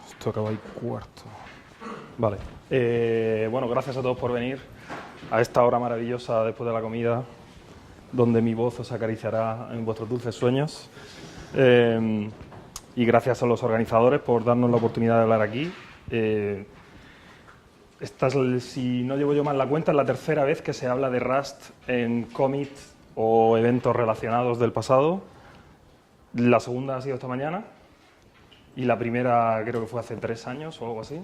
Esto acaba ahí cuarto. Vale. Bueno, gracias a todos por venir a esta hora maravillosa después de la comida, donde mi voz os acariciará en vuestros dulces sueños. Y gracias a los organizadores por darnos la oportunidad de hablar aquí. Esta es, si no llevo yo mal la cuenta, es la tercera vez que se habla de Rust en Commit o eventos relacionados del pasado. La segunda ha sido esta mañana y la primera creo que fue hace 3 años o algo así.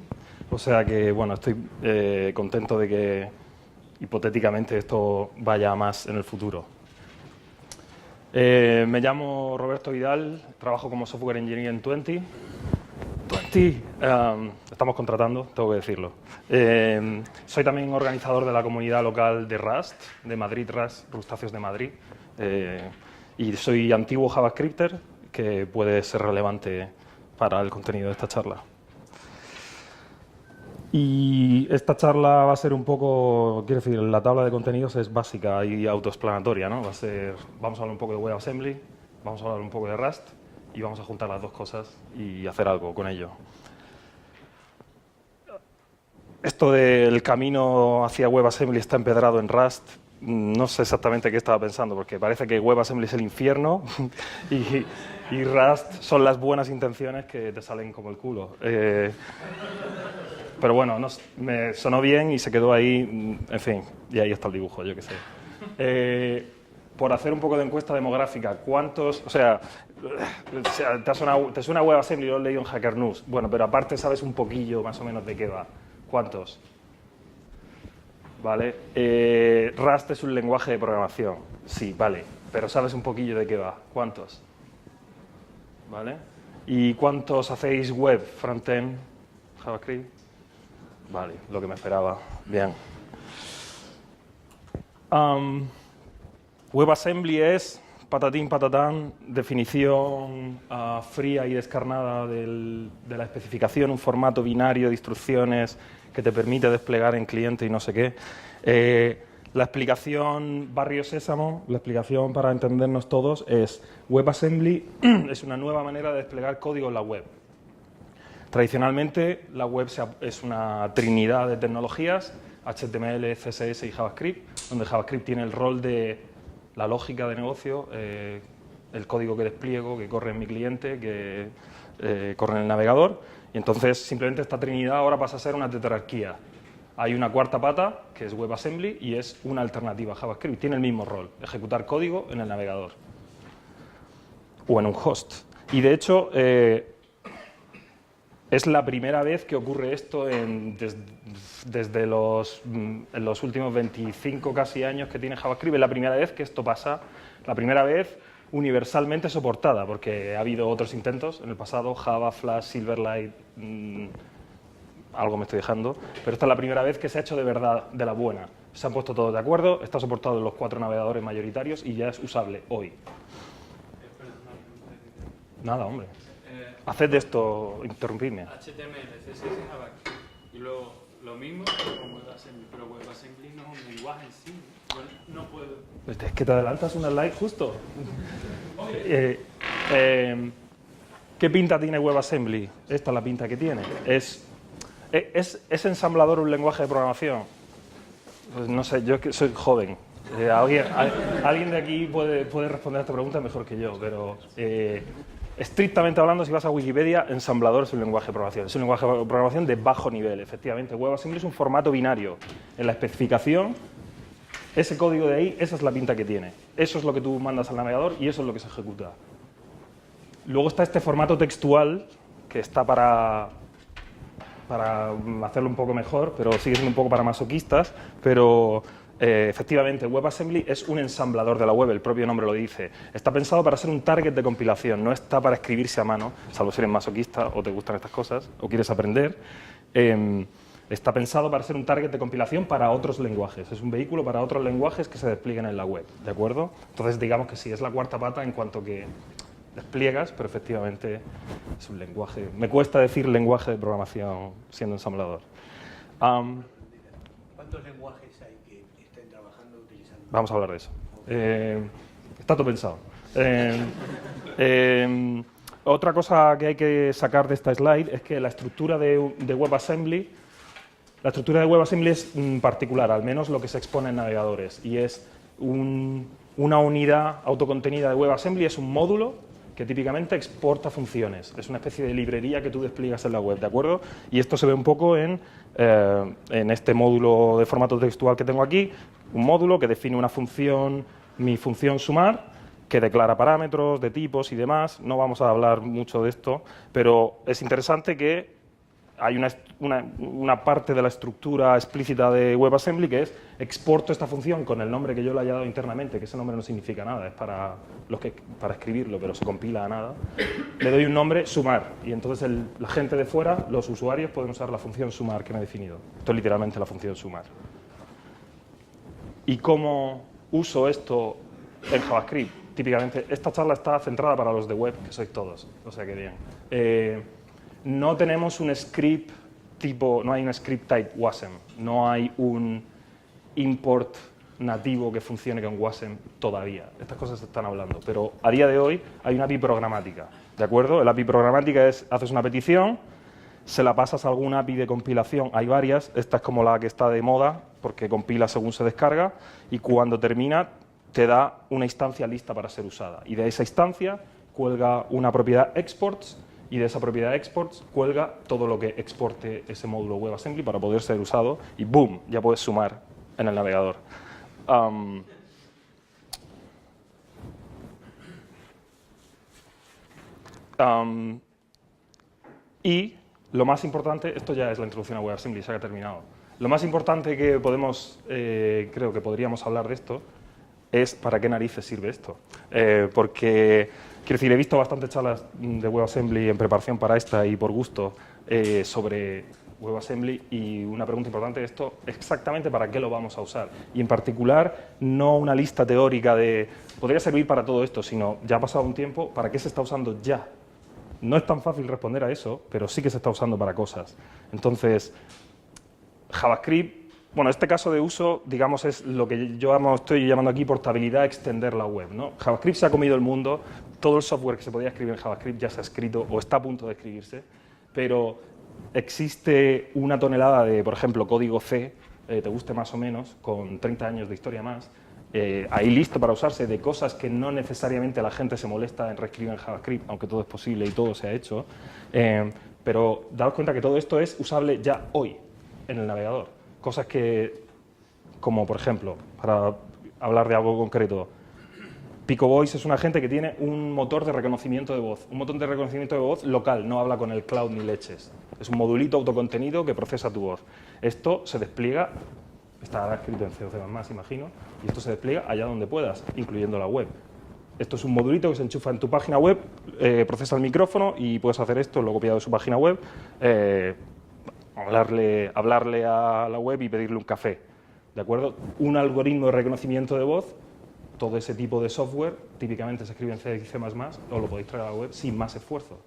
O sea que, bueno, estoy contento de que hipotéticamente esto vaya a más en el futuro. Me llamo Roberto Vidal, trabajo como Software Engineer en Twenty. Estamos contratando, tengo que decirlo. Soy también organizador de la comunidad local de Rust, de Madrid, Rustáceos de Madrid. Y soy antiguo JavaScripter, que puede ser relevante para el contenido de esta charla. Y esta charla va a ser un poco, quiero decir, la tabla de contenidos es básica y autoexplanatoria, ¿no? Vamos a hablar un poco de WebAssembly, vamos a hablar un poco de Rust y vamos a juntar las dos cosas y hacer algo con ello. Esto del camino hacia WebAssembly está empedrado en Rust. No sé exactamente qué estaba pensando, porque parece que WebAssembly es el infierno y Rust son las buenas intenciones que te salen como el culo. Pero bueno, me sonó bien y se quedó ahí, en fin, y ahí está el dibujo, yo qué sé. Por hacer un poco de encuesta demográfica, ¿cuántos, te suena WebAssembly, lo he leído en Hacker News? Bueno, pero aparte sabes un poquillo más o menos de qué va. ¿Cuántos? ¿Vale? Rust es un lenguaje de programación. Sí, vale, pero sabes un poquillo de qué va. ¿Cuántos? ¿Vale? ¿Y cuántos hacéis web, frontend, JavaScript? Vale, lo que me esperaba. Bien. WebAssembly es, patatín, patatán, definición fría y descarnada de la especificación, un formato binario de instrucciones que te permite desplegar en cliente y no sé qué. La explicación barrio sésamo, la explicación para entendernos todos es WebAssembly es una nueva manera de desplegar código en la web. Tradicionalmente, la web es una trinidad de tecnologías, HTML, CSS y JavaScript, donde JavaScript tiene el rol de la lógica de negocio, el código que despliego, que corre en mi cliente, que corre en el navegador. Y entonces, simplemente esta trinidad ahora pasa a ser una tetrarquía. Hay una cuarta pata, que es WebAssembly, y es una alternativa a JavaScript. Tiene el mismo rol, ejecutar código en el navegador o en un host. Y de hecho, es la primera vez que ocurre esto desde los últimos 25 casi años que tiene JavaScript. Es la primera vez que esto pasa, la primera vez universalmente soportada, porque ha habido otros intentos en el pasado, Java, Flash, Silverlight, algo me estoy dejando, pero esta es la primera vez que se ha hecho de verdad, de la buena. Se han puesto todos de acuerdo, está soportado en los 4 navegadores mayoritarios y ya es usable hoy. Nada, hombre. Haced de esto, interrumpidme. HTML, CSS, JavaScript. Y luego lo mismo con WebAssembly, pero WebAssembly no es un lenguaje en sí. Yo no puedo. Es que te adelantas una slide justo. ¿Qué pinta tiene WebAssembly? Esta es la pinta que tiene. ¿Es ensamblador un lenguaje de programación? Pues no sé, yo que soy joven. Alguien de aquí puede responder a esta pregunta mejor que yo, pero estrictamente hablando, si vas a Wikipedia, ensamblador es un lenguaje de programación. Es un lenguaje de programación de bajo nivel, efectivamente. WebAssembly es un formato binario. En la especificación, ese código de ahí, esa es la pinta que tiene. Eso es lo que tú mandas al navegador y eso es lo que se ejecuta. Luego está este formato textual, que está para hacerlo un poco mejor, pero sigue siendo un poco para masoquistas, pero efectivamente, WebAssembly es un ensamblador de la web, el propio nombre lo dice. Está pensado para ser un target de compilación, no está para escribirse a mano, salvo si eres masoquista o te gustan estas cosas o quieres aprender. Está pensado para ser un target de compilación para otros lenguajes. Es un vehículo para otros lenguajes que se desplieguen en la web, ¿de acuerdo? Entonces, digamos que sí, es la cuarta pata en cuanto que despliegas, pero efectivamente es un lenguaje. Me cuesta decir lenguaje de programación siendo ensamblador. ¿Cuántos lenguajes hay que estén trabajando utilizando? Vamos a hablar de eso. Está todo pensado. Otra cosa que hay que sacar de esta slide es que la estructura de WebAssembly es particular, al menos lo que se expone en navegadores, y es una unidad autocontenida de WebAssembly, es un módulo que típicamente exporta funciones. Es una especie de librería que tú despliegas en la web, ¿de acuerdo? Y esto se ve un poco en este módulo de formato textual que tengo aquí, un módulo que define una función, mi función sumar, que declara parámetros de tipos y demás. No vamos a hablar mucho de esto, pero es interesante que hay una parte de la estructura explícita de WebAssembly que es exporto esta función con el nombre que yo le haya dado internamente, que ese nombre no significa nada, es para escribirlo, pero se compila a nada. Le doy un nombre, sumar, y entonces la gente de fuera, los usuarios, pueden usar la función sumar que me he definido. Esto es literalmente la función sumar. ¿Y cómo uso esto en JavaScript? Típicamente, esta charla está centrada para los de web, que sois todos, o sea que bien. No tenemos un script no hay un script type WASM, no hay un import nativo que funcione con WASM todavía. Estas cosas se están hablando, pero a día de hoy hay una API programática, ¿de acuerdo? La API programática es, haces una petición, se la pasas a alguna API de compilación, hay varias, esta es como la que está de moda, porque compila según se descarga, y cuando termina te da una instancia lista para ser usada, y de esa instancia cuelga una propiedad exports, y de esa propiedad exports cuelga todo lo que exporte ese módulo WebAssembly para poder ser usado, y ¡boom!, ya puedes sumar en el navegador. Y lo más importante, esto ya es la introducción a WebAssembly, se ha terminado. Lo más importante que creo que podríamos hablar de esto, es para qué narices sirve esto. Porque, quiero decir, he visto bastantes charlas de WebAssembly en preparación para esta y por gusto sobre WebAssembly, y una pregunta importante de esto, exactamente para qué lo vamos a usar. Y en particular, no una lista teórica de podría servir para todo esto, sino ya ha pasado un tiempo, ¿para qué se está usando ya? No es tan fácil responder a eso, pero sí que se está usando para cosas. Entonces, JavaScript, bueno, este caso de uso, digamos, es lo que yo estoy llamando aquí portabilidad, extender la web, ¿no? JavaScript se ha comido el mundo, todo el software que se podía escribir en JavaScript ya se ha escrito o está a punto de escribirse, pero existe una tonelada de, por ejemplo, código C, te guste más o menos, con 30 años de historia más, ahí listo para usarse, de cosas que no necesariamente la gente se molesta en reescribir en JavaScript, aunque todo es posible y todo se ha hecho, pero daos cuenta que todo esto es usable ya hoy en el navegador. Cosas que, como por ejemplo, para hablar de algo concreto, PicoVoice es una gente que tiene un motor de reconocimiento de voz, un motor de reconocimiento de voz local, no habla con el cloud ni leches. Es un modulito autocontenido que procesa tu voz. Esto se despliega, está escrito en C o C++, imagino, y esto se despliega allá donde puedas, incluyendo la web. Esto es un modulito que se enchufa en tu página web, procesa el micrófono y puedes hacer esto, lo copiado de su página web, hablarle a la web y pedirle un café, ¿de acuerdo? Un algoritmo de reconocimiento de voz, todo ese tipo de software, típicamente se escribe en C y C++, o lo podéis traer a la web sin más esfuerzo.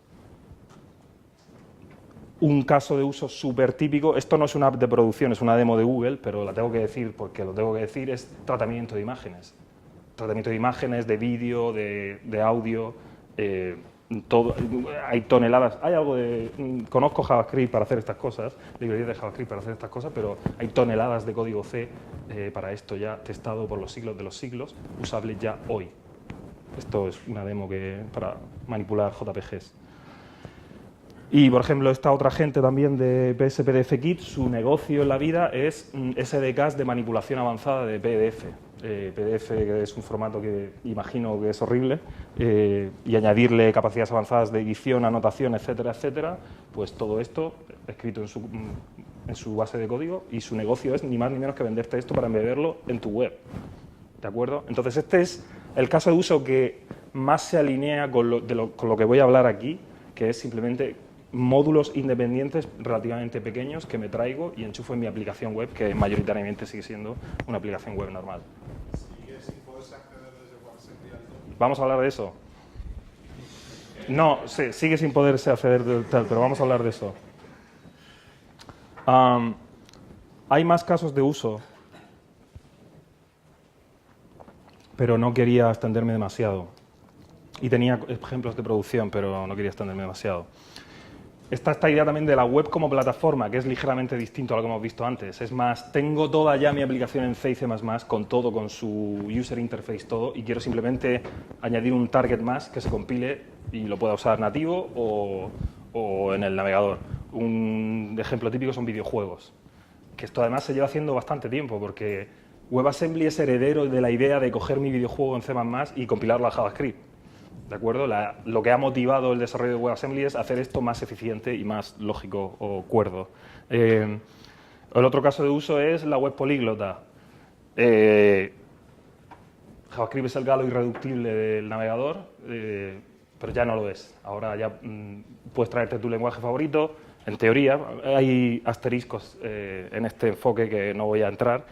Un caso de uso súper típico, esto no es una app de producción, es una demo de Google, pero la tengo que decir porque lo tengo que decir, es tratamiento de imágenes. Tratamiento de imágenes, de vídeo, de audio, todo, hay toneladas, hay algo de... Conozco JavaScript para hacer estas cosas, librerías de JavaScript para hacer estas cosas, pero hay toneladas de código C para esto ya testado por los siglos de los siglos, usable ya hoy. Esto es una demo para manipular JPGs. Y, por ejemplo, esta otra gente también de PSPDF-Kit, su negocio en la vida es SDKs de manipulación avanzada de PDF. PDF, que es un formato que imagino que es horrible, y añadirle capacidades avanzadas de edición, anotación, etcétera, etcétera, pues todo esto escrito en su base de código, y su negocio es ni más ni menos que venderte esto para embeberlo en tu web. ¿De acuerdo? Entonces, este es el caso de uso que más se alinea con lo que voy a hablar aquí, que es simplemente módulos independientes relativamente pequeños que me traigo y enchufo en mi aplicación web, que mayoritariamente sigue siendo una aplicación web normal. ¿Sigue sin poderse acceder desde WebAssembly al DOM? ¿Vamos a hablar de eso? No, sí, sigue sin poderse acceder del tal, pero vamos a hablar de eso. Hay más casos de uso, pero no quería extenderme demasiado. y tenía ejemplos de producción, pero no quería extenderme demasiado. Está esta idea también de la web como plataforma, que es ligeramente distinto a lo que hemos visto antes. Es más, tengo toda ya mi aplicación en C y C++, con todo, con su user interface, todo, y quiero simplemente añadir un target más que se compile y lo pueda usar nativo o en el navegador. Un ejemplo típico son videojuegos, que esto además se lleva haciendo bastante tiempo, porque WebAssembly es heredero de la idea de coger mi videojuego en C++ y compilarlo a JavaScript. ¿De acuerdo? Lo que ha motivado el desarrollo de WebAssembly es hacer esto más eficiente y más lógico o cuerdo. El otro caso de uso es la web políglota. JavaScript es el galo irreductible del navegador, pero ya no lo es. Ahora ya puedes traerte tu lenguaje favorito. En teoría, hay asteriscos en este enfoque que no voy a entrar,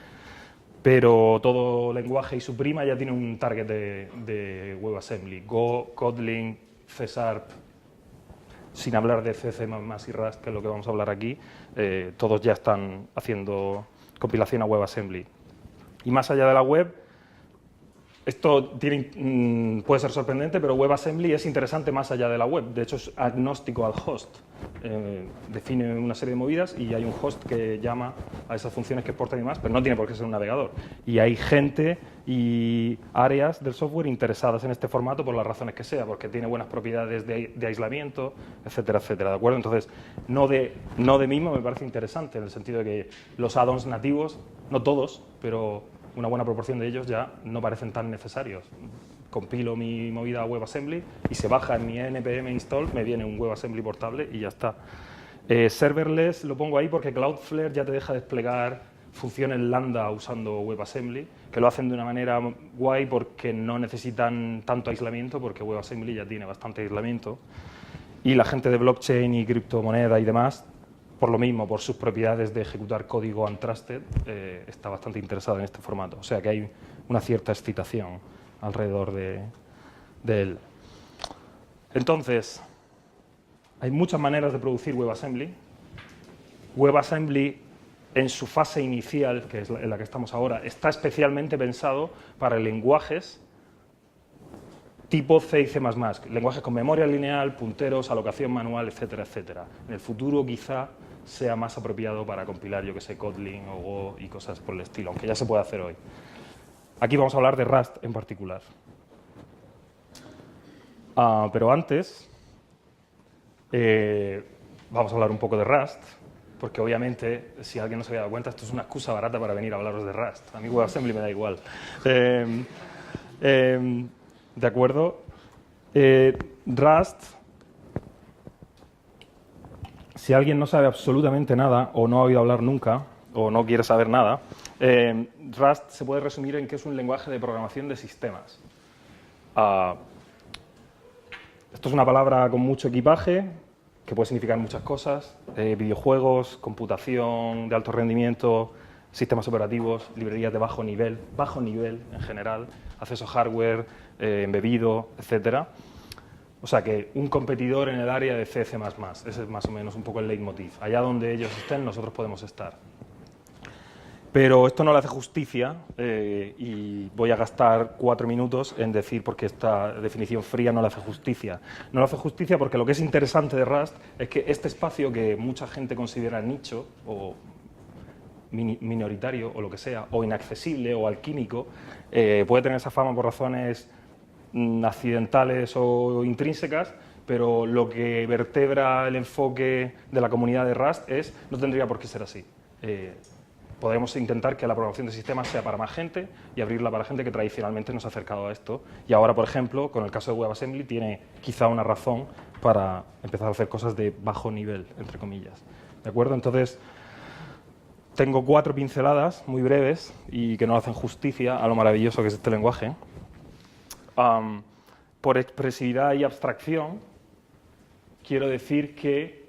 pero todo lenguaje y su prima ya tiene un target de WebAssembly. Go, Kotlin, C#, sin hablar de C, C++ y Rust, que es lo que vamos a hablar aquí, todos ya están haciendo compilación a WebAssembly. Y más allá de la web, esto puede ser sorprendente, pero WebAssembly es interesante más allá de la web. De hecho, es agnóstico al host. Define una serie de movidas y hay un host que llama a esas funciones que exportan y más, pero no tiene por qué ser un navegador. Y hay gente y áreas del software interesadas en este formato por las razones que sea, porque tiene buenas propiedades de aislamiento, etcétera, etcétera. ¿De acuerdo? Entonces, no de mismo me parece interesante, en el sentido de que los add-ons nativos, no todos, pero una buena proporción de ellos ya no parecen tan necesarios. Compilo mi movida a WebAssembly y se baja en mi npm install, me viene un WebAssembly portable y ya está. Serverless lo pongo ahí porque Cloudflare ya te deja desplegar funciones lambda usando WebAssembly, que lo hacen de una manera guay porque no necesitan tanto aislamiento, porque WebAssembly ya tiene bastante aislamiento. Y la gente de blockchain y criptomoneda y demás, por lo mismo, por sus propiedades de ejecutar código untrusted, está bastante interesada en este formato. O sea que hay una cierta excitación alrededor de él. Entonces, hay muchas maneras de producir WebAssembly. WebAssembly, en su fase inicial, que es en la que estamos ahora, está especialmente pensado para lenguajes tipo C y C++, lenguajes con memoria lineal, punteros, alocación manual, etcétera, etcétera. En el futuro, quizá, sea más apropiado para compilar, yo que sé, Kotlin o Go y cosas por el estilo, aunque ya se puede hacer hoy. Aquí vamos a hablar de Rust en particular. Pero antes, vamos a hablar un poco de Rust, porque obviamente, si alguien no se había dado cuenta, esto es una excusa barata para venir a hablaros de Rust. A mí WebAssembly me da igual. ¿De acuerdo? Rust, si alguien no sabe absolutamente nada, o no ha oído hablar nunca, o no quiere saber nada, Rust se puede resumir en que es un lenguaje de programación de sistemas. Esto es una palabra con mucho equipaje, que puede significar muchas cosas: videojuegos, computación de alto rendimiento, sistemas operativos, librerías de bajo nivel en general, acceso a hardware, embebido, etcétera. O sea que un competidor en el área de C, C++, ese es más o menos un poco el leitmotiv. Allá donde ellos estén, nosotros podemos estar. Pero esto no le hace justicia y voy a gastar 4 minutos en decir por qué esta definición fría no le hace justicia. No le hace justicia porque lo que es interesante de Rust es que este espacio que mucha gente considera nicho o minoritario o lo que sea, o inaccesible o alquímico, puede tener esa fama por razones accidentales o intrínsecas, pero lo que vertebra el enfoque de la comunidad de Rust no tendría por qué ser así. Podemos intentar que la programación de sistemas sea para más gente y abrirla para gente que tradicionalmente no se ha acercado a esto. Y ahora, por ejemplo, con el caso de WebAssembly, tiene quizá una razón para empezar a hacer cosas de bajo nivel, entre comillas. ¿De acuerdo? Entonces, tengo 4 pinceladas muy breves y que no hacen justicia a lo maravilloso que es este lenguaje. Por expresividad y abstracción, quiero decir que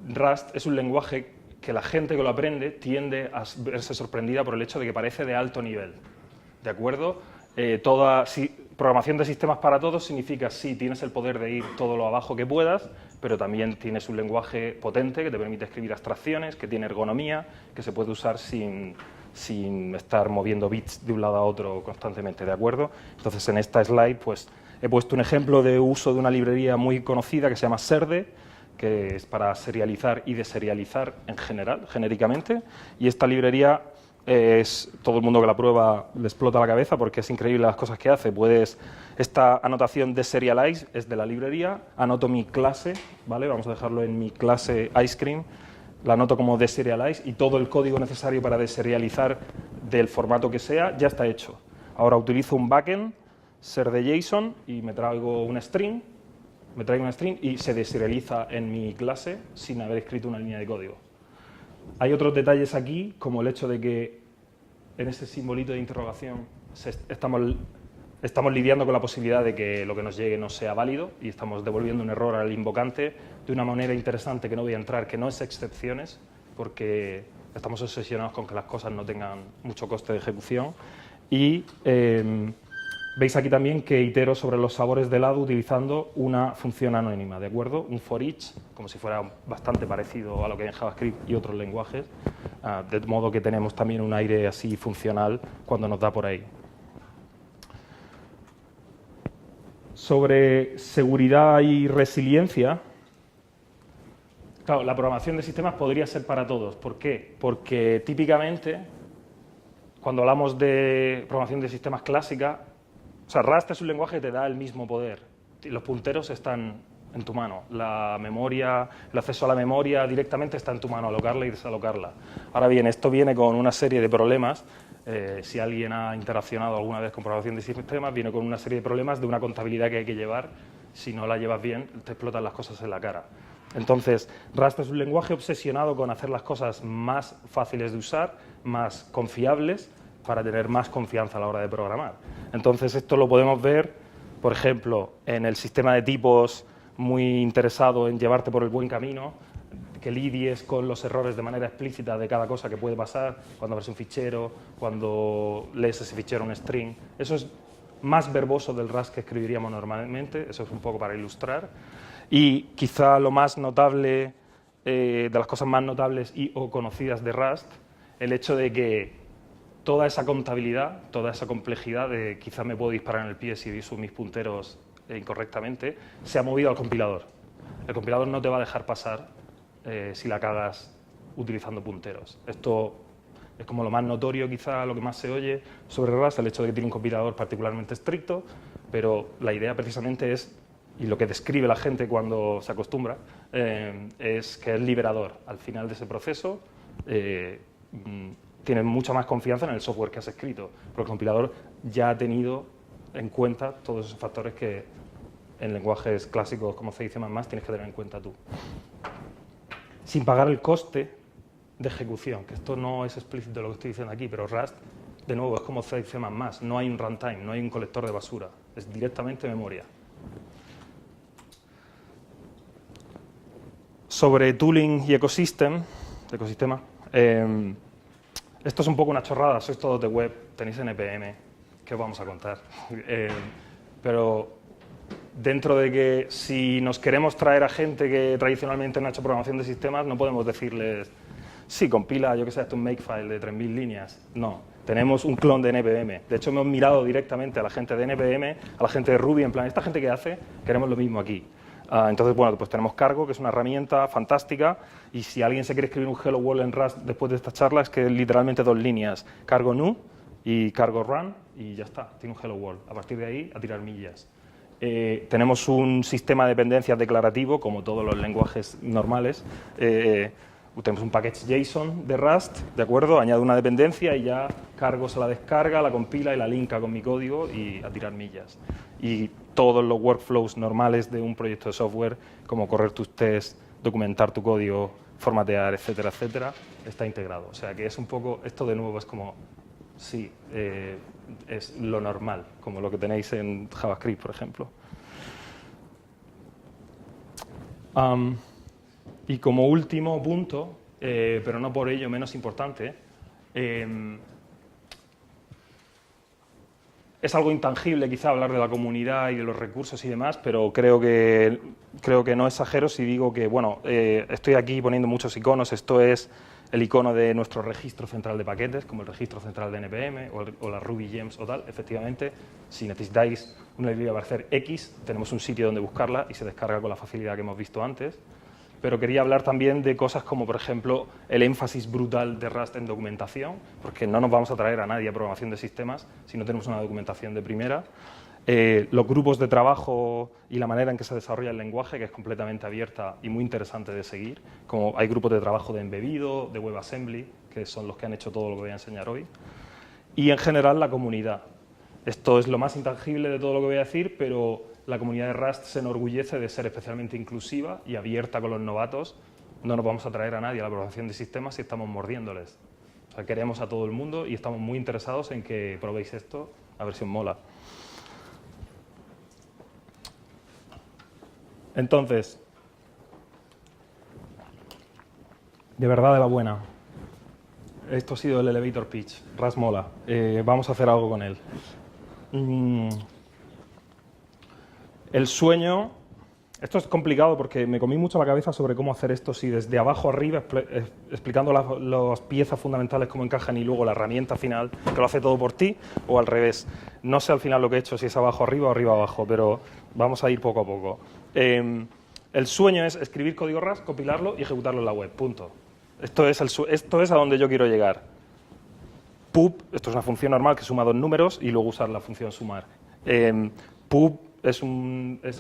Rust es un lenguaje que la gente que lo aprende tiende a verse sorprendida por el hecho de que parece de alto nivel. ¿De acuerdo? Programación de sistemas para todos significa sí, tienes el poder de ir todo lo abajo que puedas, pero también tienes un lenguaje potente que te permite escribir abstracciones, que tiene ergonomía, que se puede usar sin sin estar moviendo bits de un lado a otro constantemente, ¿de acuerdo? Entonces, en esta slide, pues, he puesto un ejemplo de uso de una librería muy conocida que se llama Serde, que es para serializar y deserializar en general, genéricamente, y esta librería todo el mundo que la prueba le explota la cabeza porque es increíble las cosas que hace. Esta anotación de serialize es de la librería, anoto mi clase, ¿vale? Vamos a dejarlo en mi clase ice cream, la anoto como deserialize y todo el código necesario para deserializar del formato que sea ya está hecho. Ahora utilizo un backend, ser.json, y me traigo una string, y se deserializa en mi clase sin haber escrito una línea de código. Hay otros detalles aquí, como el hecho de que en ese simbolito de interrogación estamos lidiando con la posibilidad de que lo que nos llegue no sea válido y estamos devolviendo un error al invocante de una manera interesante que no voy a entrar, que no es excepciones, porque estamos obsesionados con que las cosas no tengan mucho coste de ejecución. Y veis aquí también que itero sobre los sabores de helado utilizando una función anónima, ¿de acuerdo? Un for each, como si fuera bastante parecido a lo que hay en JavaScript y otros lenguajes, de modo que tenemos también un aire así funcional cuando nos da por ahí. Sobre seguridad y resiliencia, claro, la programación de sistemas podría ser para todos. ¿Por qué? Porque típicamente, cuando hablamos de programación de sistemas clásica, o sea, Rust es un lenguaje que te da el mismo poder. Los punteros están en tu mano. La memoria, el acceso a la memoria directamente está en tu mano, alocarla y desalocarla. Ahora bien, esto viene con una serie de problemas. Si alguien ha interaccionado alguna vez con programación de sistemas, viene con una serie de problemas de una contabilidad que hay que llevar. Si no la llevas bien, te explotan las cosas en la cara. Entonces, Rust es un lenguaje obsesionado con hacer las cosas más fáciles de usar, más confiables, para tener más confianza a la hora de programar. Entonces, esto lo podemos ver, por ejemplo, en el sistema de tipos, muy interesado en llevarte por el buen camino, que lidies con los errores de manera explícita de cada cosa que puede pasar, cuando abres un fichero, cuando lees ese fichero un string. Eso es más verboso del Rust que escribiríamos normalmente, eso es un poco para ilustrar. Y quizá lo más notable, de las cosas más notables y o conocidas de Rust, el hecho de que toda esa contabilidad, toda esa complejidad de quizá me puedo disparar en el pie si uso mis punteros incorrectamente, se ha movido al compilador. El compilador no te va a dejar pasar si la cagas utilizando punteros. Esto es como lo más notorio, quizá lo que más se oye sobre Rust, el hecho de que tiene un compilador particularmente estricto, pero la idea precisamente es, y lo que describe la gente cuando se acostumbra, es que es liberador. Al final de ese proceso tienes mucha más confianza en el software que has escrito, porque el compilador ya ha tenido en cuenta todos esos factores que en lenguajes clásicos como C y C++ tienes que tener en cuenta tú. Sin pagar el coste de ejecución, que esto no es explícito lo que estoy diciendo aquí, pero Rust, de nuevo, es como C y C++, no hay un runtime, no hay un colector de basura, es directamente memoria. Sobre tooling y ecosistema, esto es un poco una chorrada, sois todos de web, tenéis NPM, ¿qué os vamos a contar? Pero dentro de que si nos queremos traer a gente que tradicionalmente no ha hecho programación de sistemas, no podemos decirles, sí, compila, yo que sé, un makefile de 3.000 líneas. No, tenemos un clon de NPM. De hecho, hemos mirado directamente a la gente de NPM, a la gente de Ruby, en plan, esta gente que hace, queremos lo mismo aquí. Entonces, bueno, pues tenemos Cargo, que es una herramienta fantástica, y si alguien se quiere escribir un Hello World en Rust después de esta charla, es que es literalmente 2 líneas, Cargo new y Cargo run, y ya está, tiene un Hello World. A partir de ahí, a tirar millas. Tenemos un sistema de dependencias declarativo, como todos los lenguajes normales. Tenemos un package JSON de Rust, ¿de acuerdo? Añado una dependencia y ya Cargo se la descarga, la compila y la linka con mi código y a tirar millas. Y todos los workflows normales de un proyecto de software, como correr tus tests, documentar tu código, formatear, etcétera, etcétera, está integrado. O sea que es un poco, esto de nuevo es como, sí, es lo normal, como lo que tenéis en JavaScript, por ejemplo. Y como último punto, pero no por ello menos importante, es algo intangible quizá hablar de la comunidad y de los recursos y demás, pero creo que no exagero si digo que, bueno, estoy aquí poniendo muchos iconos, esto es el icono de nuestro registro central de paquetes, como el registro central de NPM o la Ruby Gems o tal. Efectivamente, si necesitáis una librería para hacer X, tenemos un sitio donde buscarla y se descarga con la facilidad que hemos visto antes. Pero quería hablar también de cosas como, por ejemplo, el énfasis brutal de Rust en documentación, porque no nos vamos a traer a nadie a programación de sistemas si no tenemos una documentación de primera. Los grupos de trabajo y la manera en que se desarrolla el lenguaje, que es completamente abierta y muy interesante de seguir. Como hay grupos de trabajo de embebido, de WebAssembly, que son los que han hecho todo lo que voy a enseñar hoy. Y en general la comunidad. Esto es lo más intangible de todo lo que voy a decir, pero la comunidad de Rust se enorgullece de ser especialmente inclusiva y abierta con los novatos. No nos vamos a traer a nadie a la programación de sistemas si estamos mordiéndoles. O sea, queremos a todo el mundo y estamos muy interesados en que probéis esto, a ver si os mola. Entonces, de verdad de la buena. Esto ha sido el elevator pitch. Rust mola. Vamos a hacer algo con él. El sueño. Esto es complicado porque me comí mucho la cabeza sobre cómo hacer esto, si desde abajo arriba, explicando las piezas fundamentales, cómo encajan, y luego la herramienta final, que lo hace todo por ti, o al revés. No sé al final lo que he hecho, si es abajo arriba o arriba abajo, pero vamos a ir poco a poco. El sueño es escribir código Rust, compilarlo y ejecutarlo en la web, punto. Esto es a donde yo quiero llegar. Pub, esto es una función normal que suma dos números y luego usar la función sumar. Pub es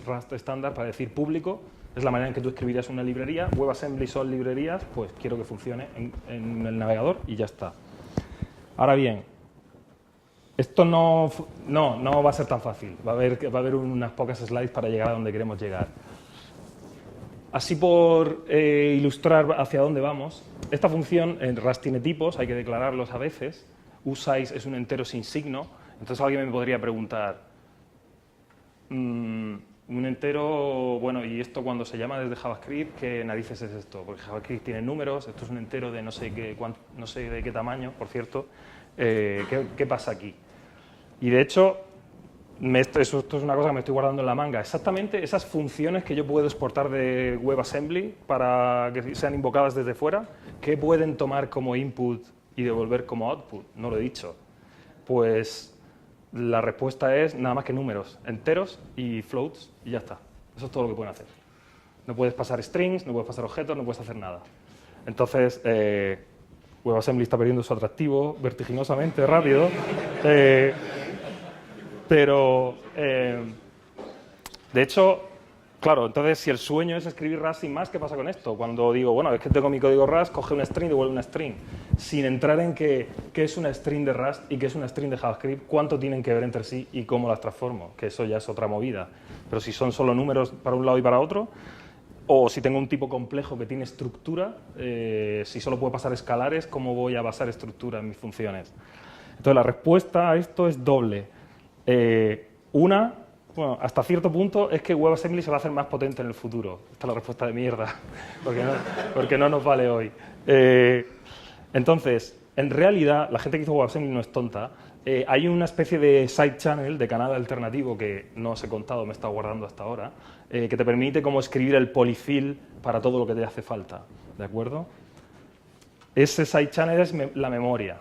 Rust estándar para decir público, es la manera en que tú escribirías una librería. WebAssembly son librerías, pues quiero que funcione en el navegador y ya está. Ahora bien, esto no va a ser tan fácil, va a haber unas pocas slides para llegar a donde queremos llegar. Así por ilustrar hacia dónde vamos, esta función en Rust tiene tipos, hay que declararlos a veces. uSize es un entero sin signo, entonces alguien me podría preguntar, un entero, bueno, ¿y esto cuando se llama desde JavaScript, qué narices es esto? Porque JavaScript tiene números, esto es un entero de no sé de qué tamaño, por cierto. ¿Qué pasa aquí? Y de hecho, esto es una cosa que me estoy guardando en la manga. Exactamente esas funciones que yo puedo exportar de WebAssembly para que sean invocadas desde fuera, ¿qué pueden tomar como input y devolver como output? No lo he dicho. Pues la respuesta es nada más que números, enteros y floats, y ya está. Eso es todo lo que pueden hacer. No puedes pasar strings, no puedes pasar objetos, no puedes hacer nada. Entonces, WebAssembly está perdiendo su atractivo vertiginosamente rápido, pero, de hecho, claro, entonces si el sueño es escribir Rust sin más, ¿qué pasa con esto? Cuando digo, bueno, es que tengo mi código Rust, coge una string y devuelve una string, sin entrar en qué es una string de Rust y qué es una string de JavaScript, cuánto tienen que ver entre sí y cómo las transformo, que eso ya es otra movida. Pero si son solo números para un lado y para otro, o si tengo un tipo complejo que tiene estructura, si solo puedo pasar escalares, ¿cómo voy a basar estructura en mis funciones? Entonces la respuesta a esto es doble. Bueno, hasta cierto punto es que WebAssembly se va a hacer más potente en el futuro. Esta es la respuesta de mierda, porque no nos vale hoy. Entonces, en realidad, la gente que hizo WebAssembly no es tonta. Hay una especie de side channel, de canal alternativo, que no os he contado, me he estado guardando hasta ahora, que te permite como escribir el polyfill para todo lo que te hace falta, ¿de acuerdo? Ese side channel es la memoria.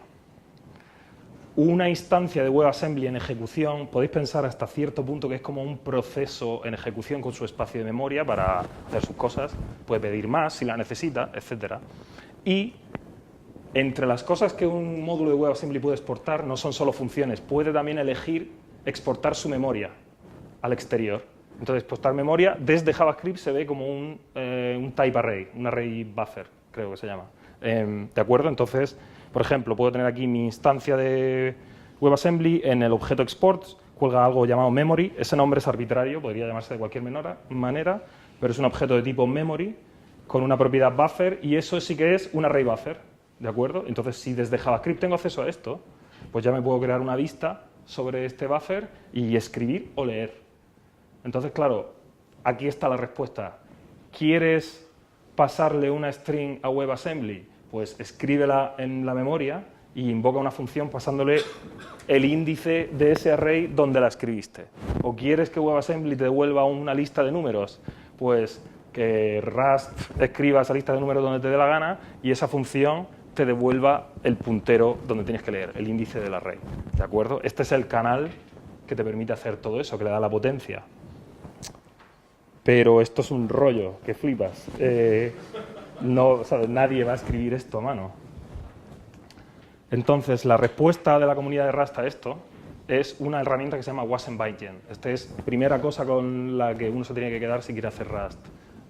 Una instancia de WebAssembly en ejecución, podéis pensar hasta cierto punto que es como un proceso en ejecución con su espacio de memoria para hacer sus cosas, puede pedir más si la necesita, etc. Y entre las cosas que un módulo de WebAssembly puede exportar no son solo funciones, puede también elegir exportar su memoria al exterior. Entonces, exportar memoria desde JavaScript se ve como un type array, un array buffer, creo que se llama. ¿De acuerdo? Entonces, por ejemplo, puedo tener aquí mi instancia de WebAssembly, en el objeto exports cuelga algo llamado memory, ese nombre es arbitrario, podría llamarse de cualquier manera, pero es un objeto de tipo memory con una propiedad buffer y eso sí que es un array buffer, ¿de acuerdo? Entonces, si desde JavaScript tengo acceso a esto, pues ya me puedo crear una vista sobre este buffer y escribir o leer. Entonces, claro, aquí está la respuesta. ¿Quieres pasarle una string a WebAssembly? Pues escríbela en la memoria y invoca una función pasándole el índice de ese array donde la escribiste. ¿O quieres que WebAssembly te devuelva una lista de números? Pues que Rust escriba esa lista de números donde te dé la gana y esa función te devuelva el puntero donde tienes que leer, el índice del array. ¿De acuerdo? Este es el canal que te permite hacer todo eso, que le da la potencia. Pero esto es un rollo, que flipas. No, ¿sabes? Nadie va a escribir esto a mano. Entonces, la respuesta de la comunidad de Rust a esto es una herramienta que se llama WasmBindgen. Esta es la primera cosa con la que uno se tiene que quedar si quiere hacer Rust,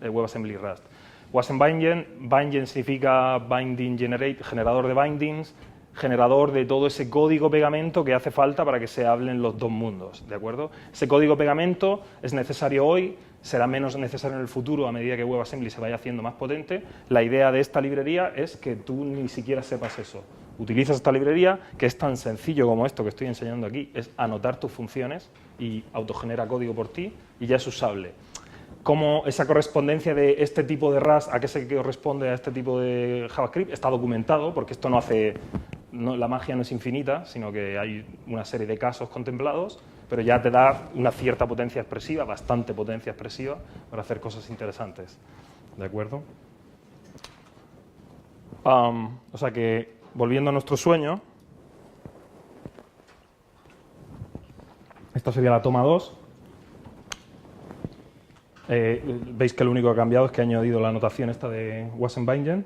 WebAssembly Rust. WasmBindgen, bindgen significa binding generate, generador de bindings, generador de todo ese código pegamento que hace falta para que se hablen los dos mundos, ¿de acuerdo? Ese código pegamento es necesario hoy, será menos necesario en el futuro a medida que WebAssembly se vaya haciendo más potente. La idea de esta librería es que tú ni siquiera sepas eso. Utilizas esta librería, que es tan sencillo como esto que estoy enseñando aquí, es anotar tus funciones y autogenera código por ti y ya es usable. Cómo esa correspondencia de este tipo de Rust a qué se corresponde a este tipo de JavaScript está documentado, porque esto no hace... la magia no es infinita, sino que hay una serie de casos contemplados, pero ya te da una cierta potencia expresiva, bastante potencia expresiva, para hacer cosas interesantes. ¿De acuerdo? O sea que, volviendo a nuestro sueño, esta sería la toma 2. Veis que lo único que ha cambiado es que he añadido la anotación esta de WasmBindgen.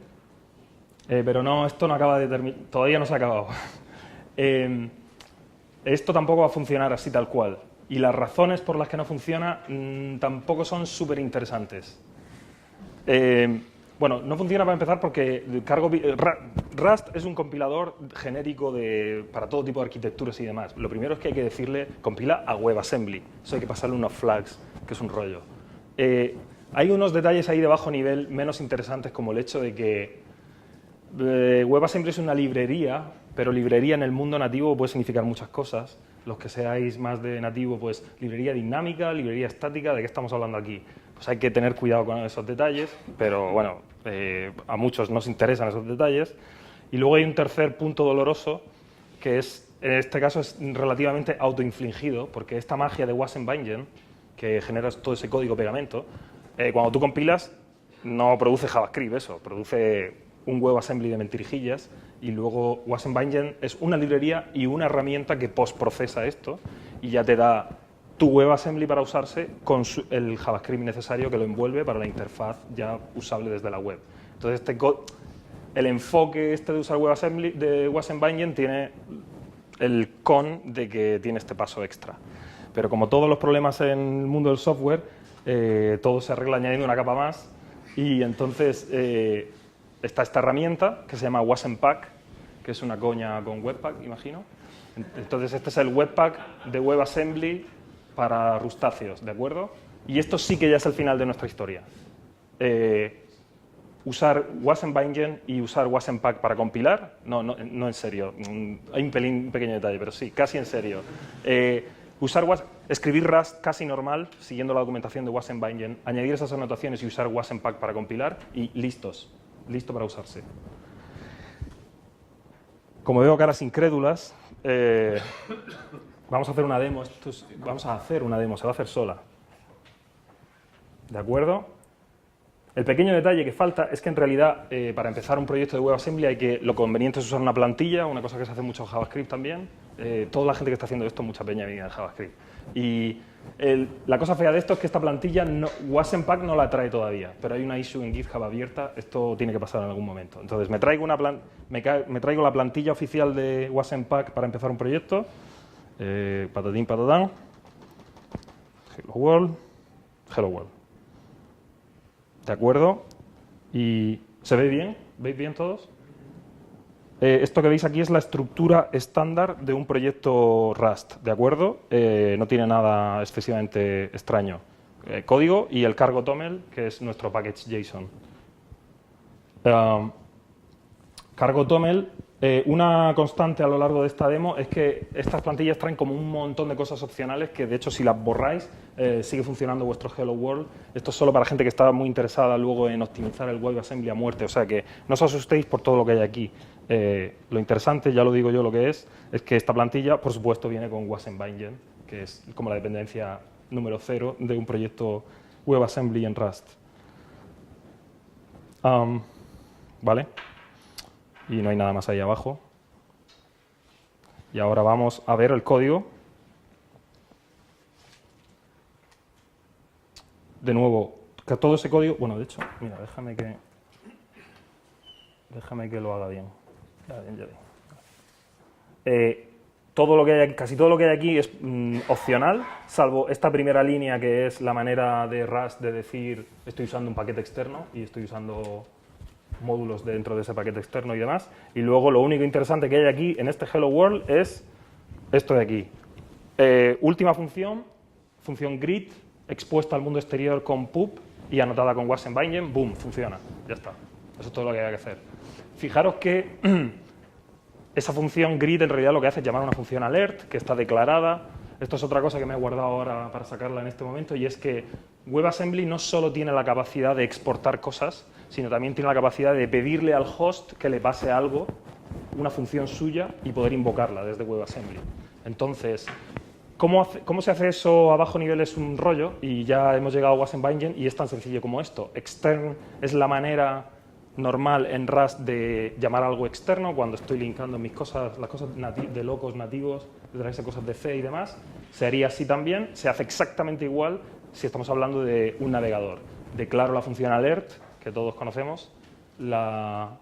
Pero no, esto no acaba de terminar, todavía no se ha acabado. Esto tampoco va a funcionar así tal cual. Y las razones por las que no funciona tampoco son súper interesantes. Bueno, no funciona para empezar porque Rust es un compilador genérico para todo tipo de arquitecturas y demás. Lo primero es que hay que decirle, compila a WebAssembly. Eso hay que pasarle unos flags, que es un rollo. Hay unos detalles ahí de bajo nivel menos interesantes, como el hecho de que WebAssembly es una librería, pero librería en el mundo nativo puede significar muchas cosas. Los que seáis más de nativo, pues librería dinámica, librería estática, ¿de qué estamos hablando aquí? Pues hay que tener cuidado con esos detalles, pero bueno, a muchos nos interesan esos detalles. Y luego hay un tercer punto doloroso, que es, en este caso es relativamente autoinfligido, porque esta magia de WasmBindgen, que genera todo ese código pegamento, cuando tú compilas no produce JavaScript eso, produce un WebAssembly de mentirijillas, y luego WasmBindgen es una librería y una herramienta que postprocesa esto y ya te da tu WebAssembly para usarse con el JavaScript necesario que lo envuelve para la interfaz ya usable desde la web. Entonces, el enfoque de usar WebAssembly de WasmBindgen tiene el con de que tiene este paso extra. Pero como todos los problemas en el mundo del software, todo se arregla añadiendo una capa más, y entonces está esta herramienta que se llama WasmPack, que es una coña con Webpack, imagino. Entonces este es el Webpack de WebAssembly para rustáceos, ¿de acuerdo? Y esto sí que ya es el final de nuestra historia. Usar WasmBindgen y usar WasmPack para compilar, no en serio. Hay un pequeño detalle, pero sí, casi en serio. Escribir Rust casi normal, siguiendo la documentación de WasmBindgen, añadir esas anotaciones y usar WasmPack para compilar y listos. Listo para usarse. Como veo caras incrédulas, vamos a hacer una demo. Vamos a hacer una demo, se va a hacer sola. ¿De acuerdo? El pequeño detalle que falta es que en realidad para empezar un proyecto de WebAssembly lo conveniente es usar una plantilla, una cosa que se hace mucho en JavaScript también. Toda la gente que está haciendo esto, mucha peña viene en JavaScript. Y la cosa fea de esto es que esta plantilla, WasmPack no la trae todavía, pero hay una issue en GitHub abierta, esto tiene que pasar en algún momento. Entonces me traigo la plantilla oficial de WasmPack para empezar un proyecto. Patatín, patatán. Hello World. Hello World. ¿De acuerdo? ¿Y se ve bien? ¿Veis bien todos? Esto que veis aquí es la estructura estándar de un proyecto Rust, ¿de acuerdo? No tiene nada excesivamente extraño. Código y el cargo toml, que es nuestro package JSON. Cargo toml, una constante a lo largo de esta demo es que estas plantillas traen como un montón de cosas opcionales que, de hecho, si las borráis, sigue funcionando vuestro Hello World. Esto es solo para gente que está muy interesada luego en optimizar el WebAssembly a muerte, o sea que no os asustéis por todo lo que hay aquí. Lo interesante, ya lo digo yo lo que es que esta plantilla, por supuesto, viene con WasmBindgen, que es como la dependencia número 0 de un proyecto WebAssembly en Rust. ¿Vale? y no hay nada más ahí abajo. Y ahora vamos a ver el código. De nuevo, que todo ese código... Bueno, de hecho, mira, déjame que lo haga bien. Ya bien. Todo lo que hay, casi todo lo que hay aquí es opcional, salvo esta primera línea que es la manera de Rust de decir estoy usando un paquete externo y estoy usando módulos dentro de ese paquete externo y demás. Y luego lo único interesante que hay aquí en este Hello World es esto de aquí. Última función grid, expuesta al mundo exterior con pub y anotada con wasm-bindgen, boom, funciona, ya está. Eso es todo lo que hay que hacer. Fijaros que esa función grid en realidad lo que hace es llamar a una función alert, que está declarada. Esto es otra cosa que me he guardado ahora para sacarla en este momento, y es que WebAssembly no solo tiene la capacidad de exportar cosas, sino también tiene la capacidad de pedirle al host que le pase algo, una función suya, y poder invocarla desde WebAssembly. Entonces, ¿cómo se hace eso a bajo nivel? Es un rollo, y ya hemos llegado a wasm-bindgen, y es tan sencillo como esto. Extern es la manera normal en Rust de llamar algo externo cuando estoy linkando mis cosas, las cosas de locos nativos, de traerse cosas de C y demás. Se haría así también, se hace exactamente igual si estamos hablando de un navegador. Declaro la función alert, que todos conocemos, la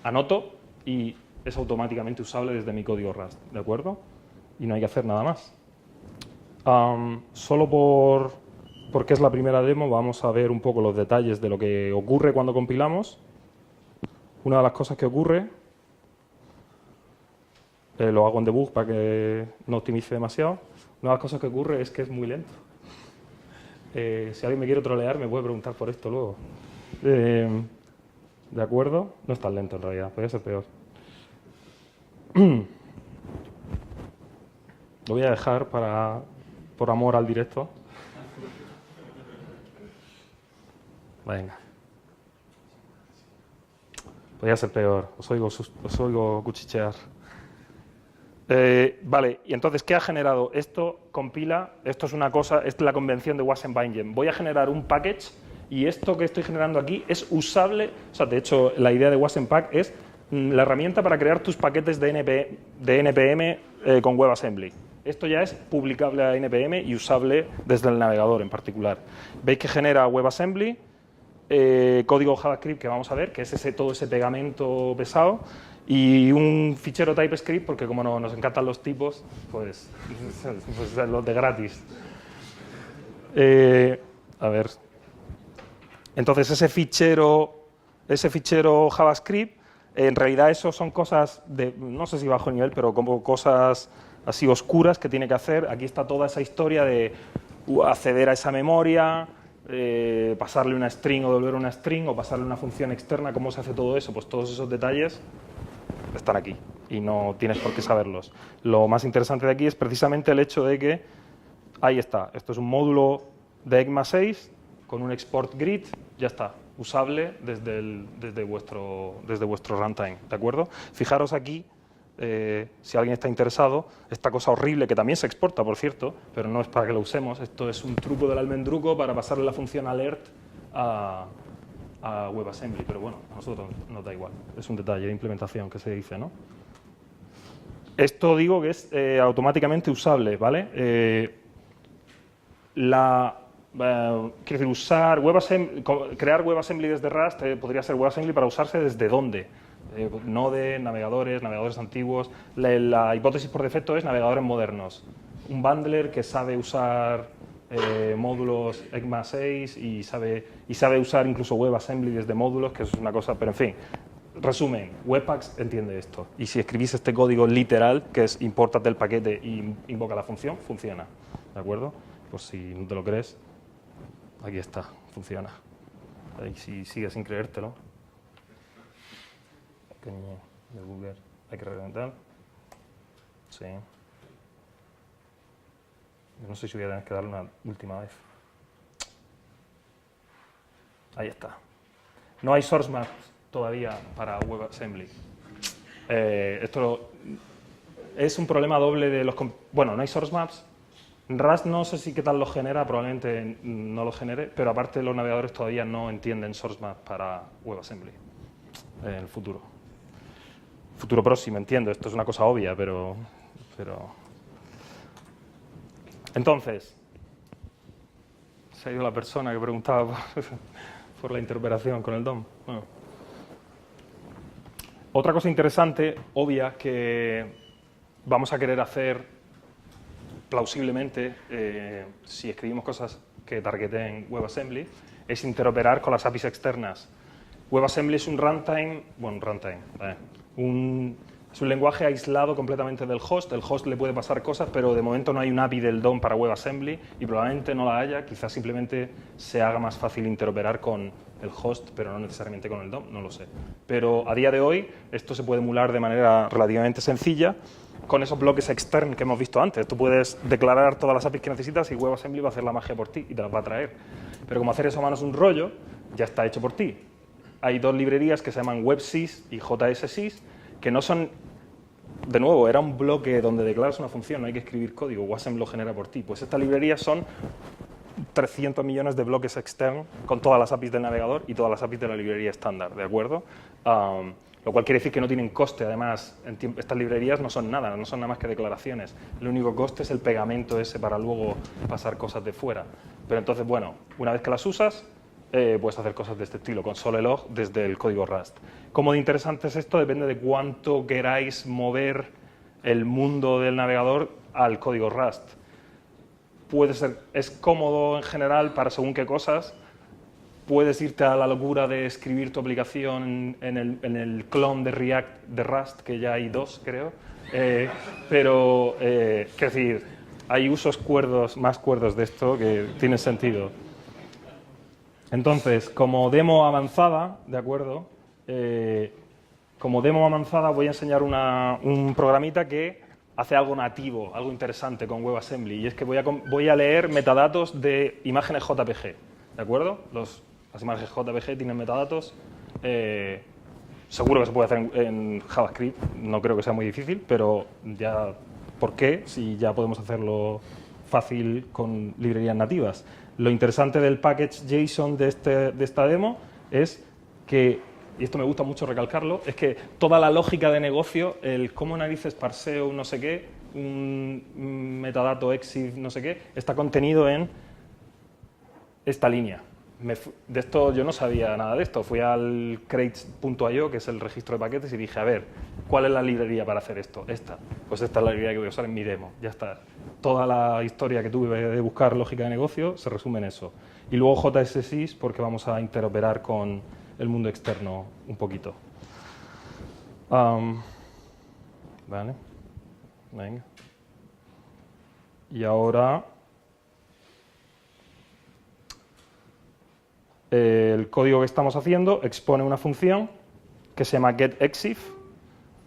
anoto y es automáticamente usable desde mi código Rust, ¿de acuerdo? Y no hay que hacer nada más. Solo porque es la primera demo, vamos a ver un poco los detalles de lo que ocurre cuando compilamos. Una de las cosas que ocurre, lo hago en debug para que no optimice demasiado, una de las cosas que ocurre es que es muy lento. Si alguien me quiere trolear, me puede preguntar por esto luego. ¿De acuerdo? No es tan lento en realidad, podría ser peor. Lo voy a dejar por amor al directo. Venga. Podría ser peor, os oigo cuchichear. Vale, y entonces, ¿qué ha generado? Esto compila, esto es una cosa, es la convención de wasm-bindgen. Voy a generar un package y esto que estoy generando aquí es usable, o sea, de hecho, la idea de wasm-pack es la herramienta para crear tus paquetes de NPM con WebAssembly. Esto ya es publicable a NPM y usable desde el navegador en particular. Veis que genera WebAssembly, código JavaScript que vamos a ver, que es todo ese pegamento pesado, y un fichero TypeScript, porque como nos encantan los tipos, pues los de gratis. A ver. Entonces ese fichero JavaScript, en realidad eso son cosas de, no sé si bajo nivel, pero como cosas así oscuras que tiene que hacer. Aquí está toda esa historia de acceder a esa memoria, pasarle una string o devolver una string, o pasarle una función externa. ¿Cómo se hace todo eso? Pues todos esos detalles están aquí y no tienes por qué saberlos. Lo más interesante de aquí es precisamente el hecho de que ahí está. Esto es un módulo de ECMA 6 con un export grid, ya está, usable desde vuestro runtime, ¿de acuerdo? Fijaros aquí, si alguien está interesado, esta cosa horrible que también se exporta, por cierto, pero no es para que lo usemos. Esto es un truco del almendruco para pasarle la función alert a WebAssembly, pero bueno, a nosotros nos da igual. Es un detalle de implementación que se dice, ¿no? Esto digo que es automáticamente usable, ¿vale? Quiero decir, usar crear WebAssembly desde Rust podría ser WebAssembly para usarse desde dónde. Node, navegadores antiguos. La hipótesis por defecto es navegadores modernos. Un bundler que sabe usar módulos ECMA 6 y sabe usar incluso WebAssembly desde módulos, que eso es una cosa, pero en fin. Resumen, Webpack entiende esto. Y si escribís este código literal, que es importate el paquete y invoca la función, funciona. ¿De acuerdo? Pues si no te lo crees, aquí está, funciona. Y si sigues sin creértelo, debugger, hay que reventar. Sí. Yo no sé si voy a tener que darle una última vez. Ahí está. No hay source maps todavía para WebAssembly. Esto es un problema doble de los... Bueno, no hay source maps. Rust no sé si qué tal lo genera, probablemente no lo genere, pero aparte los navegadores todavía no entienden source maps para WebAssembly en el futuro. Futuro próximo, entiendo, esto es una cosa obvia, pero... Entonces, se ha ido la persona que preguntaba por la interoperación con el DOM. Bueno. Otra cosa interesante, obvia, que vamos a querer hacer plausiblemente, si escribimos cosas que targeten WebAssembly, es interoperar con las APIs externas. WebAssembly es un runtime, es un lenguaje aislado completamente del host. El host le puede pasar cosas, pero de momento no hay un API del DOM para WebAssembly y probablemente no la haya. Quizás simplemente se haga más fácil interoperar con el host, pero no necesariamente con el DOM, no lo sé. Pero a día de hoy esto se puede emular de manera relativamente sencilla con esos bloques externos que hemos visto antes. Tú puedes declarar todas las APIs que necesitas y WebAssembly va a hacer la magia por ti y te las va a traer. Pero como hacer eso a mano es un rollo, ya está hecho por ti. Hay dos librerías que se llaman WebSys y JSSys, que no son, de nuevo, era un bloque donde declaras una función, no hay que escribir código, WASM lo genera por ti. Pues estas librerías son 300 millones de bloques externos con todas las APIs del navegador y todas las APIs de la librería estándar, ¿de acuerdo? Lo cual quiere decir que no tienen coste, además, estas librerías no son nada más que declaraciones. El único coste es el pegamento ese para luego pasar cosas de fuera. Pero entonces, bueno, una vez que las usas, puedes hacer cosas de este estilo, con Solelog desde el código Rust. ¿Cómo de interesante es esto? Depende de cuánto queráis mover el mundo del navegador al código Rust. Es cómodo en general para según qué cosas. Puedes irte a la locura de escribir tu aplicación en el clon de React de Rust, que ya hay dos, creo. Quiero decir, hay usos más cuerdos de esto que tienen sentido. Entonces, como demo avanzada, ¿de acuerdo? Como demo avanzada voy a enseñar un programita que hace algo nativo, algo interesante con WebAssembly, y es que voy a leer metadatos de imágenes JPG, ¿de acuerdo? Las imágenes JPG tienen metadatos, seguro que se puede hacer en JavaScript, no creo que sea muy difícil, pero ya, ¿por qué? Si ya podemos hacerlo fácil con librerías nativas. Lo interesante del package JSON de esta demo es que, y esto me gusta mucho recalcarlo, es que toda la lógica de negocio, el cómo narices parseo no sé qué, un metadato exif no sé qué, está contenido en esta línea. De esto yo no sabía nada de esto. Fui al crates.io, que es el registro de paquetes, y dije, a ver, ¿cuál es la librería para hacer esto? Esta. Pues esta es la librería que voy a usar en mi demo. Ya está. Toda la historia que tuve de buscar lógica de negocio se resume en eso. Y luego JSSys, porque vamos a interoperar con el mundo externo un poquito. Vale. Venga. Y ahora el código que estamos haciendo expone una función que se llama getExif.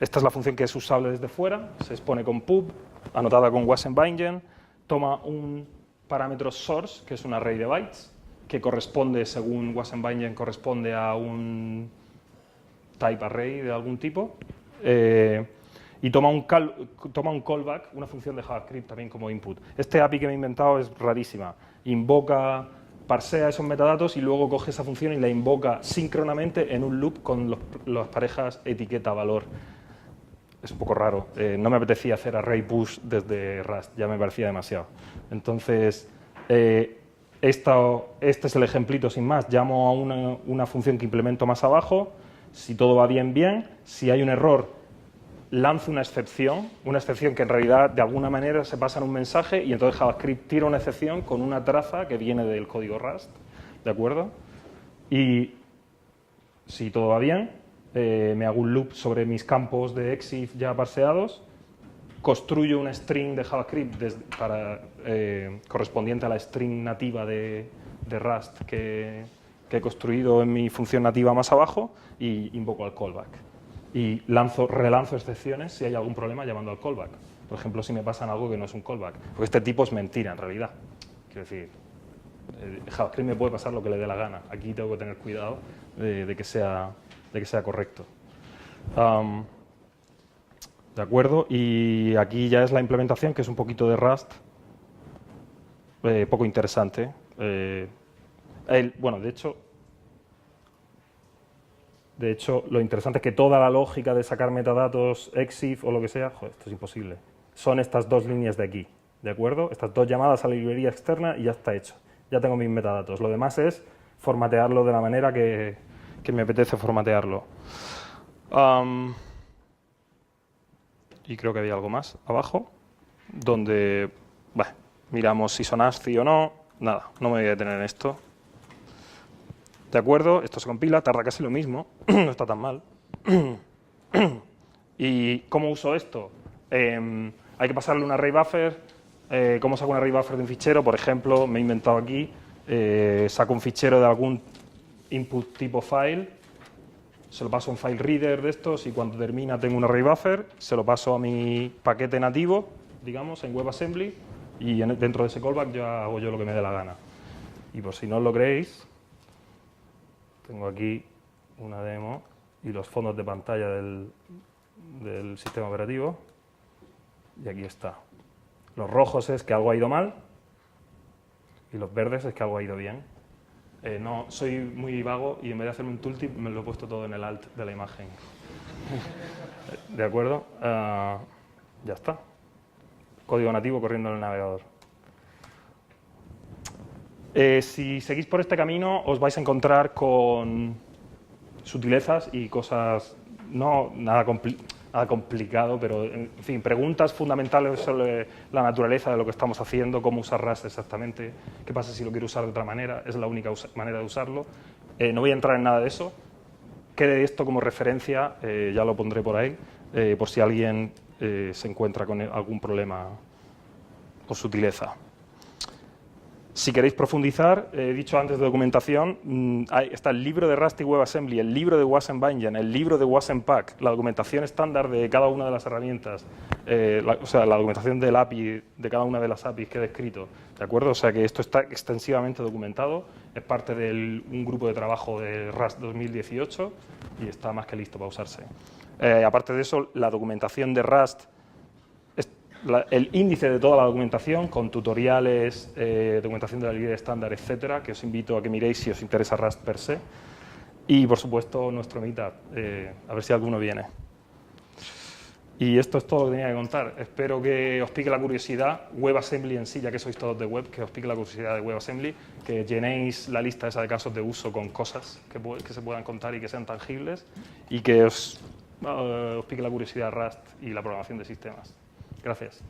Esta es la función que es usable desde fuera, se expone con pub, anotada con wasm-bindgen, toma un parámetro source, que es un array de bytes, que corresponde, según wasm-bindgen, corresponde a un type array de algún tipo, y toma un callback, una función de JavaScript también como input. Este API que me he inventado es rarísima, parsea esos metadatos y luego coge esa función y la invoca síncronamente en un loop con las parejas etiqueta-valor. Es un poco raro. No me apetecía hacer array push desde Rust, ya me parecía demasiado. Entonces, este es el ejemplito sin más. Llamo a una función que implemento más abajo. Si todo va bien, bien. Si hay un error, lanzo una excepción que en realidad de alguna manera se pasa en un mensaje y entonces JavaScript tira una excepción con una traza que viene del código Rust, ¿de acuerdo? Y si todo va bien, me hago un loop sobre mis campos de exif ya parseados, construyo una string de JavaScript correspondiente a la string nativa de Rust que he construido en mi función nativa más abajo y invoco al callback. Y relanzo excepciones si hay algún problema llamando al callback. Por ejemplo, si me pasan algo que no es un callback. Porque este tipo es mentira, en realidad. Quiero decir, JavaScript me puede pasar lo que le dé la gana. Aquí tengo que tener cuidado de que sea correcto. ¿De acuerdo? Y aquí ya es la implementación, que es un poquito de Rust. Poco interesante. Bueno, de hecho, De hecho, lo interesante es que toda la lógica de sacar metadatos, EXIF o lo que sea, joder, esto es imposible. Son estas dos líneas de aquí, ¿de acuerdo? Estas dos llamadas a la librería externa y ya está hecho. Ya tengo mis metadatos. Lo demás es formatearlo de la manera que me apetece formatearlo. Y creo que había algo más abajo, donde miramos si son ASCII o no. Nada, no me voy a detener en esto. ¿De acuerdo? Esto se compila, tarda casi lo mismo, no está tan mal. ¿Y cómo uso esto? Hay que pasarle un array buffer. ¿Cómo saco un array buffer de un fichero? Por ejemplo, me he inventado aquí, saco un fichero de algún input tipo file, se lo paso a un file reader de estos y cuando termina tengo un array buffer, se lo paso a mi paquete nativo, digamos, en WebAssembly y dentro de ese callback ya hago yo lo que me dé la gana. Y por si no os lo creéis, tengo aquí una demo y los fondos de pantalla del sistema operativo y aquí está. Los rojos es que algo ha ido mal y los verdes es que algo ha ido bien. No, soy muy vago y en vez de hacerme un tooltip me lo he puesto todo en el alt de la imagen. ¿De acuerdo? Ya está. Código nativo corriendo en el navegador. Si seguís por este camino os vais a encontrar con sutilezas y cosas no nada complicado, pero en fin, preguntas fundamentales sobre la naturaleza de lo que estamos haciendo, cómo usar Rust exactamente, qué pasa si lo quiero usar de otra manera, es la única manera de usarlo. No voy a entrar en nada de eso. Quede esto como referencia, ya lo pondré por ahí, por si alguien se encuentra con algún problema o sutileza. Si queréis profundizar, he dicho antes de documentación, está el libro de Rust y WebAssembly, el libro de WasmBindgen, el libro de WasmPack, la documentación estándar de cada una de las herramientas, o sea, la documentación del API, de cada una de las APIs que he descrito, ¿de acuerdo? O sea que esto está extensivamente documentado, es parte de un grupo de trabajo de Rust 2018 y está más que listo para usarse. Aparte de eso, la documentación de Rust, el índice de toda la documentación con tutoriales, documentación de la librería estándar, etcétera, que os invito a que miréis si os interesa Rust per se. Y, por supuesto, nuestro meetup, a ver si alguno viene. Y esto es todo lo que tenía que contar. Espero que os pique la curiosidad, WebAssembly en sí, ya que sois todos de web, que os pique la curiosidad de WebAssembly, que llenéis la lista esa de casos de uso con cosas que se puedan contar y que sean tangibles, y que os pique la curiosidad Rust y la programación de sistemas. Gracias.